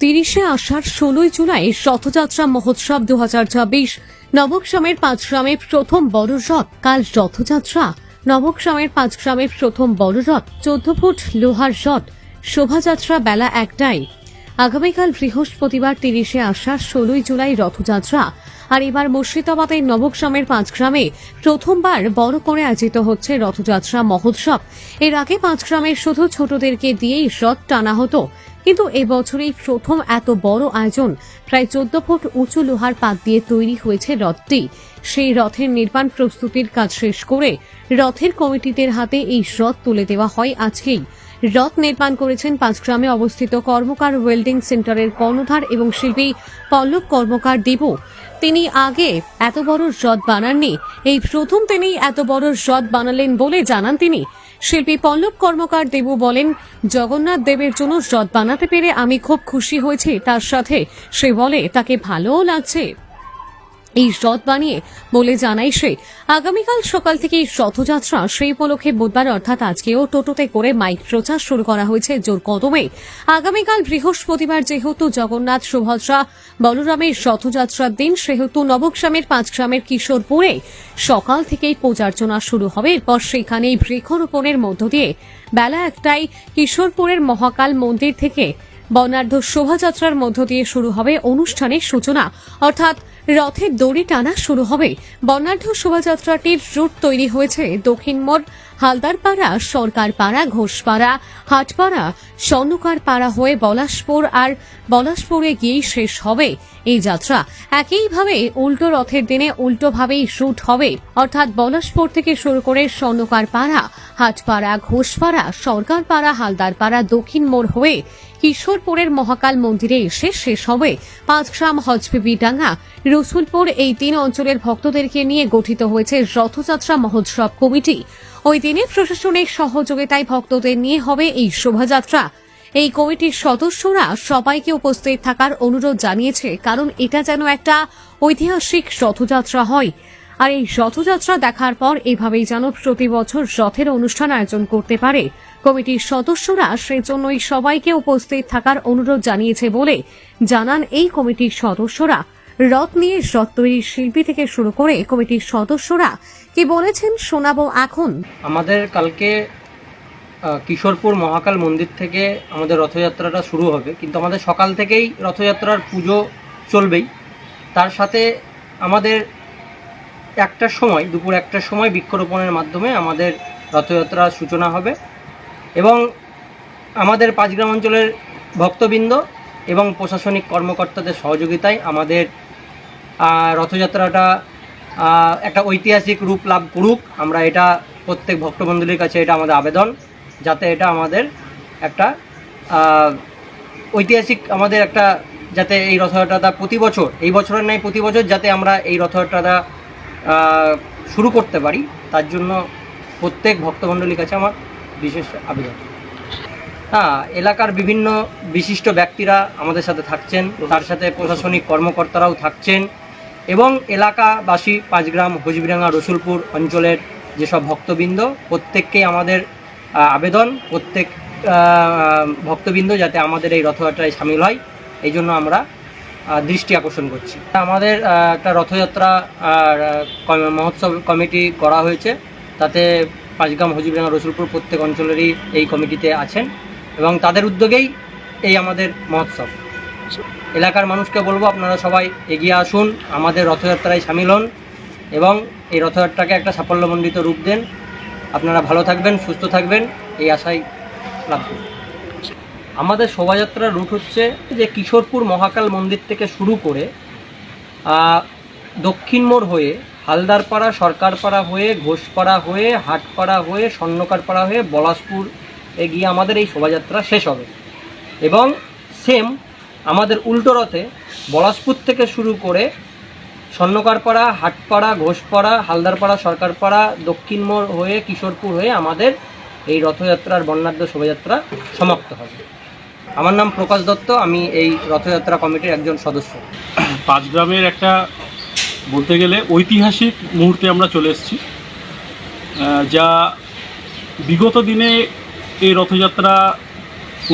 30শে আষাঢ় 16ই জুলাই রথযাত্রা মহোৎসব 2024 নবগ্রামের 5 গ্রামের প্রথম বড় রথ। কাল রথযাত্রা। নবগ্রামের 5 গ্রামের প্রথম বড় রথ 14 ফুট লোহার রথ। শোভাযাত্রা বেলা 1টায়। আগামীকাল বৃহস্পতিবার 30শে আষাঢ় 16ই জুলাই রথযাত্রা। আর এবার মুর্শিদাবাদের নবগ্রামের 5 গ্রামে প্রথমবার বড় করে আয়োজিত হচ্ছে রথযাত্রা মহোৎসব। এর আগে 5 গ্রামের শুধু ছোটদেরকে দিয়েই রথ টানা হতো, কিন্তু এবছরই প্রথম এত বড় আয়োজন। প্রায় 14 ফুট উঁচু লোহার পাত দিয়ে তৈরি হয়েছে রথটি। সেই রথের নির্মাণ প্রস্তুতির কাজ শেষ করে রথের কমিটিদের হাতে এই রথ তুলে দেওয়া হয় আজকেই। রথ নির্মাণ করেছেন 5 গ্রামে অবস্থিত কর্মকার ওয়েল্ডিং সেন্টারের কর্ণধার এবং শিল্পী পল্লব কর্মকার দেবু। তিনি আগে এত বড় রথ বানাননি, এই প্রথম তিনি এত বড় রথ বানালেন বলে জানান তিনি। শিল্পী পল্লব কর্মকার দেবু বলেন, জগন্নাথ দেবের জন্য রথ বানাতে পেরে আমি খুব খুশি হয়েছি। তার সাথে সে বলে তাকে ভালোও লাগছে এই রথ বানিয়ে বলে জানাই সে। আগামীকাল সকাল থেকে রথযাত্রা, সেই উপলক্ষে বুধবার অর্থাৎ আজকেও টোটোতে করে মাইক প্রচার শুরু করা হয়েছে জোর কদমে। আগামীকাল বৃহস্পতিবার যেহেতু জগন্নাথ সুভদ্রা বলরামের রথযাত্রার দিন, সেহেতু নবগ্রামের 5 গ্রামের কিশোরপুরে সকাল থেকেই পূজার্চনা শুরু হবে। এরপর সেখানেই বৃক্ষরোপণের মধ্য দিয়ে বেলা 1টায় কিশোরপুরের মহাকাল মন্দির থেকে বর্ণাঢ্য শোভাযাত্রার মধ্য দিয়ে শুরু হবে অনুষ্ঠানের সূচনা, অর্থাৎ রথের দড়ি টানা শুরু হবে। বর্ণাঢ্য শোভাযাত্রাটির রুট তৈরি হয়েছে দক্ষিণ মোড়, হালদারপাড়া, সরকারপাড়া, ঘোষপাড়া, হাটপাড়া, স্বর্ণকারপাড়া হয়ে পলাশপুর, আর পলাশপুরে গিয়েই শেষ হবে এই যাত্রা। একইভাবে উল্টো রথের দিনে উল্টোভাবেই রুট হবে, অর্থাৎ পলাশপুর থেকে শুরু করে স্বর্ণকারপাড়া, হাটপাড়া, ঘোষপাড়া, সরকারপাড়া, হালদারপাড়া, দক্ষিণ মোড় হয়ে কিশোরপুরের মহাকাল মন্দিরে এসে শেষ হবে। 5 গ্রাম, হজবিবিডাঙ্গা, রসুলপুর এই 3 অঞ্চলের ভক্তদেরকে নিয়ে গঠিত হয়েছে রথযাত্রা মহোৎসব কমিটি। ওই দিনে প্রশাসনিক সহযোগিতায় ভক্তদের নিয়ে হবে এই শোভাযাত্রা। এই কমিটির সদস্যরা সবাইকে উপস্থিত থাকার অনুরোধ জানিয়েছে, কারণ এটা যেন একটা ঐতিহাসিক রথযাত্রা হয়। আর এই রথযাত্রা দেখার পর এভাবেই যেন প্রতি বছর রথের অনুষ্ঠান আয়োজন করতে পারে কমিটির সদস্যরা, সেজন্যই সবাইকে উপস্থিত থাকার অনুরোধ জানিয়েছে বলে জানান এই কমিটির সদস্যরা। রথ নিয়ে রথ তৈরির শিল্পী থেকে শুরু করে কমিটির সদস্যরা কি বলেছেন শোনাবো এখন। আমাদের কালকে কিশোরপুর মহাকাল মন্দির থেকে আমাদের রথযাত্রাটা শুরু হবে, কিন্তু আমাদের সকাল থেকেই রথযাত্রার পুজো চলবেই। তার সাথে আমাদের 1টার সময়, দুপুর 1টার সময় বৃক্ষরোপণের মাধ্যমে আমাদের রথযাত্রার সূচনা হবে এবং আমাদের 5 গ্রাম অঞ্চলের ভক্তবৃন্দ এবং প্রশাসনিক কর্মকর্তাদের সহযোগিতায় আমাদের রথযাত্রাটা একটা ঐতিহাসিক রূপ লাভ করুক। আমরা এটা প্রত্যেক ভক্তবন্ধুদের কাছে এটা আমাদের আবেদন, যাতে এটা আমাদের একটা ঐতিহাসিক আমাদের একটা, যাতে এই রথযাত্রাটা প্রতি বছর, এই বছরের নয় প্রতি বছর যাতে আমরা এই রথযাত্রাটা শুরু করতে পারি, তার জন্য প্রত্যেক ভক্তমণ্ডলীর কাছে আমার বিশেষ আবেদন। এলাকার বিভিন্ন বিশিষ্ট ব্যক্তিরা আমাদের সাথে থাকছেন, তার সাথে প্রশাসনিক কর্মকর্তারাও থাকছেন এবং এলাকাবাসী 5 গ্রাম, হজবিডাঙ্গা, রসুলপুর অঞ্চলের যেসব ভক্তবৃন্দ, প্রত্যেককেই আমাদের আবেদন, প্রত্যেক ভক্তবৃন্দ যাতে আমাদের এই রথযাত্রায় সামিল হয়, এই জন্য আমরা দৃষ্টি আকর্ষণ করছি। আমাদের একটা রথযাত্রা মহোৎসব কমিটি করা হয়েছে, তাতে 5 গ্রাম, হজবিডাঙ্গা, রসুলপুর প্রত্যেক অঞ্চলেরই এই কমিটিতে আছেন এবং তাদের উদ্যোগেই এই আমাদের মহোৎসব। এলাকার মানুষকে বলবো, আপনারা সবাই এগিয়ে আসুন, আমাদের রথযাত্রায় সামিল হন এবং এই রথযাত্রাকে একটা সাফল্যমণ্ডিত রূপ দেন। আপনারা ভালো থাকবেন, সুস্থ থাকবেন, এই আশাই লাভ করুন। আমাদের শোভাযাত্রার রুট হচ্ছে যে কিশোরপুর মহাকাল মন্দির থেকে শুরু করে দক্ষিণ মোড় হয়ে হালদারপাড়া, সরকারপাড়া হয়ে, ঘোষপাড়া হয়ে, হাটপাড়া হয়ে, স্বর্ণকারপাড়া হয়ে পলাশপুর গিয়ে আমাদের এই শোভাযাত্রা শেষ হবে এবং সেম আমাদের উল্টো রথে পলাশপুর থেকে শুরু করে স্বর্ণকারপাড়া, হাটপাড়া, ঘোষপাড়া, হালদারপাড়া, সরকারপাড়া, দক্ষিণ মোড় হয়ে কিশোরপুর হয়ে আমাদের এই রথযাত্রার বর্ণাঢ্য শোভাযাত্রা সমাপ্ত হবে। আমার নাম প্রকাশ দত্ত, আমি এই রথযাত্রা কমিটির একজন সদস্য। 5 গ্রামের একটা বলতে গেলে ঐতিহাসিক মুহূর্তে আমরা চলে এসেছি, যা বিগত দিনে এই রথযাত্রা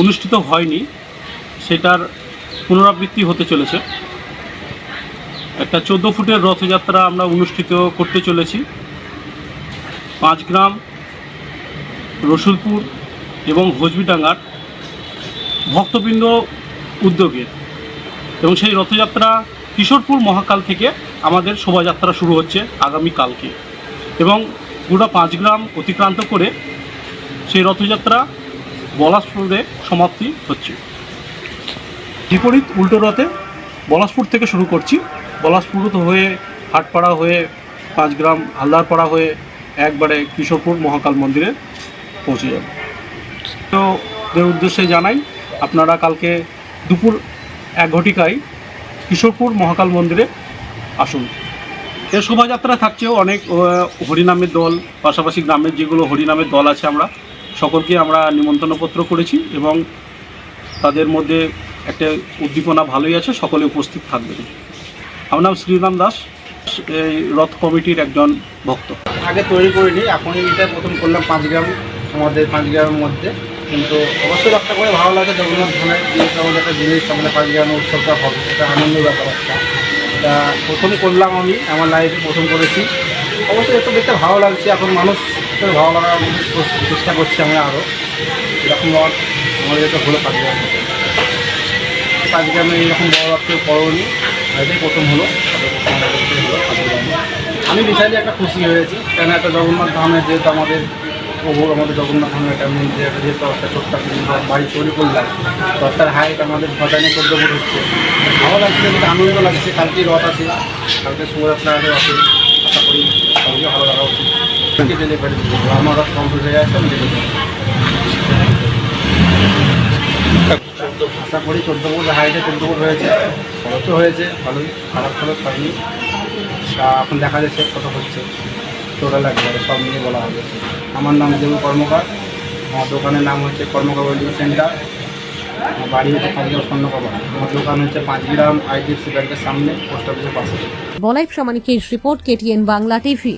অনুষ্ঠিত হয়নি, সেটার পুনরাবৃত্তি হতে চলেছে। একটা 14 ফুটের রথযাত্রা আমরা অনুষ্ঠিত করতে চলেছি। 5 গ্রাম, রসুলপুর এবং হজবিডাঙ্গার ভক্তবৃন্দ উদ্যোগে, এবং সেই রথযাত্রা কিশোরপুর মহাকাল থেকে আমাদের শোভাযাত্রা শুরু হচ্ছে আগামীকালকে, এবং পুরো 5 গ্রাম অতিক্রান্ত করে সেই রথযাত্রা পলাশপুরে সমাপ্তি হচ্ছে। বিপরীত উল্টো রথে পলাশপুর থেকে শুরু করছি, পলাশপুর হয়ে হাটপাড়া হয়ে 5 গ্রাম হালদারপাড়া হয়ে একবারে কিশোরপুর মহাকাল মন্দিরে পৌঁছে যাব। তো এর উদ্দেশ্যে জানাই, আপনারা কালকে দুপুর 1 ঘটিকায় কিশোরপুর মহাকাল মন্দিরে আসুন। এর শোভাযাত্রা থাকছেও অনেক হরিনামের দল, পাশাপাশি গ্রামের যেগুলো হরিনামের দল আছে আমরা সকলকে আমরা নিমন্ত্রণপত্র করেছি, এবং তাদের মধ্যে একটা উদ্দীপনা ভালোই আছে, সকলে উপস্থিত থাকবেন। আমার নাম শ্রীরাম দাস, এই রথ কমিটির একজন ভক্ত। আগে তৈরি করিনি, এখনই এটা প্রথম করলাম 5 গ্রাম, আমাদের 5 গ্রামের মধ্যে। কিন্তু অবশ্যই রক্ষা করে ভালো লাগে, জগন্নাথ ধানের যেহেতু আমাদের একটা জিনিস, আমাদের 5 গ্রামের উৎসবটা হবে, এটা আনন্দের ব্যাপার একটা। এটা প্রথম করলাম, আমি আমার লাইফে প্রথম করেছি। অবশ্যই একটু দেখতে ভালো লাগছে, এখন মানুষ ভালো লাগার চেষ্টা করছি আমরা আরও। এরকম রথ আমাদের এটা হলো 5 গ্রাম, 5 গ্রামে এইরকম বড় রথ কেউ করোনি, এটাই প্রথম হলো। আমি বিশালই একটা খুশি হয়েছি, কেন একটা জগন্নাথ ধামে যেহেতু আমাদের প্রভুর, আমাদের জগন্নাথ ধামের একটা মন্দির, একটা যেহেতু একটা ছোট্ট বাড়ি তৈরি করলাম, রথটার হাইট আমাদের 14 ফুট হচ্ছে। ভালো লাগছে, কিন্তু আনন্দ লাগছে। কালকেই রথ আছে, কালকে শোভাযাত্রা আছে রথে, আশা করি সবকে ভালো লাগা উচিত। যেতে পারি, আমার রথ কমপ্লিট হয়ে যাচ্ছে, আমি যেতে পারি। আশা করি 14 ফুট হাইটে 14 ফুট হয়েছে, খরচও হয়েছে ভালোই, খারাপ খরচ হয়নি। তা এখন দেখা যাচ্ছে কত হচ্ছে, টোটাল একবারে সব নিয়ে বলা হবে। আমার নাম দেবু কর্মকার, আমার দোকানের নাম হচ্ছে কর্মকার ওয়েল্ডিং সেন্টার, আমার বাড়ি হচ্ছে 5 গ্রাম স্বর্ণকবার। আমার দোকান হচ্ছে 5 গ্রাম IDFC ব্যাংকের সামনে, পোস্ট অফিসের পাশে। বলাই প্রামাণিকের রিপোর্ট, KTN বাংলা টিভি।